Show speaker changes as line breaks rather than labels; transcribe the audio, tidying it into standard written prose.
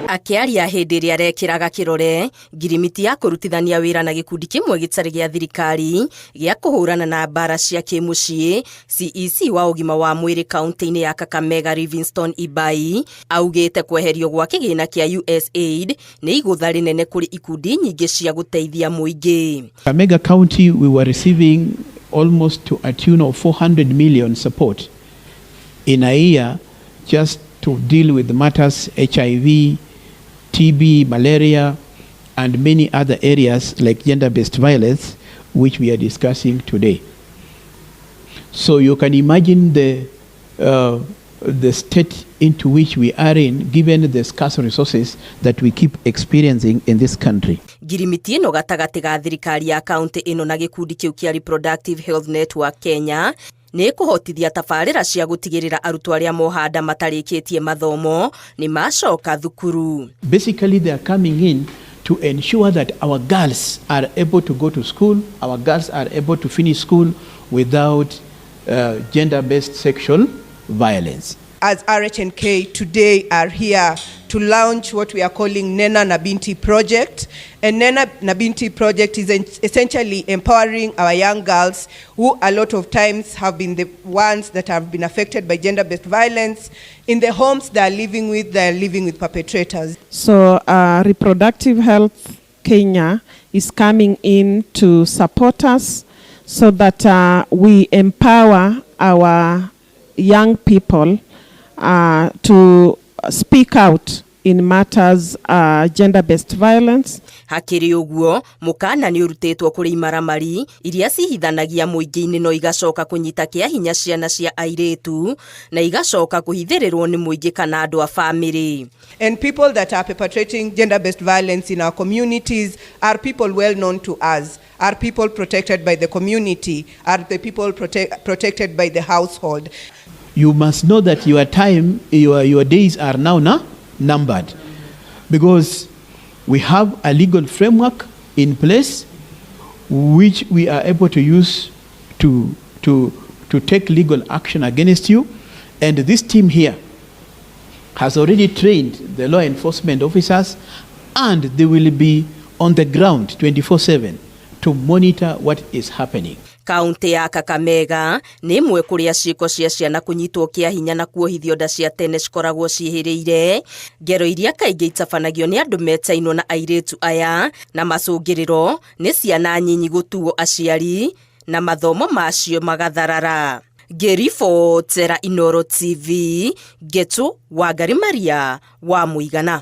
Akiaria hindi ria rekiraga kirore ngirimiti ya kurutithania wira na gikundi kimwe gitari gia thirikari gia kuhurana na mbara cia kimucii, CEC wa ugima wa mwiri kaunti-ini ya Kakamega Livingstone Ibai augite kweherio gwa kĩgĩna kia USAID ni igutha rinene kuri ikundi nyingĩ cia guteithia mũingĩ.
Kakamega County, we were receiving almost to a tune of 400 million support in a year just to deal with matters HIV, TB, malaria, and many other areas like gender-based violence, which we are discussing today. So you can imagine the state into which we are in, given the scarce resources that we keep experiencing in this country.
Ngirimiti ĩno gatagati ga thirikari ya kaunti ĩno na gikundi kiu kia Reproductive Health Network Kenya ni kuhotithia tabarĩra cia gutigĩrĩra arutwo arĩa mohanda matarĩkĩtie mathomo ni macoka thukuru.
Basically, they are coming in to ensure that our girls are able to go to school, our girls are able to finish school without gender-based sexual violence.
As RHNK today are here to launch what we are calling Nena na Binti Project. And Nena na Binti Project is essentially empowering our young girls who a lot of times have been the ones that have been affected by gender-based violence. In the homes they are living with perpetrators.
So Reproductive Health Kenya is coming in to support us so that we empower our young people to speak out in matters gender-based violence.
Hakiri uguo mukana ni urutitwo kuri imaramari iria cihithanagia muingi-ini no igacoka kunyita kia hinya ciana cia airetu na igacoka kuhithirirwo ni muingi kana andu a family.
And people that are perpetrating gender-based violence in our communities are people well known to us, are people protected by the community, are the people protected by the household.
You must know that your time, your days are now numbered, because we have a legal framework in place which we are able to use to take legal action against you. And this team here has already trained the law enforcement officers, and they will be on the ground 24/7 to monitor what is happening.
Kaunti ya Kakamega ni imwe kuria ciiko cia ciana kunyitwo kia hinya na kuohithio nda cia tene cikoragwo ciihiriire, ngero iria kaingĩ itabanagio ni andu metainwo na airetu aya, na macungiriro ni ciana nyinyi gutuo aciari na mathomo macio magatharara. Tera Inoro TV, Getu Wangari Maria wa Mũigana.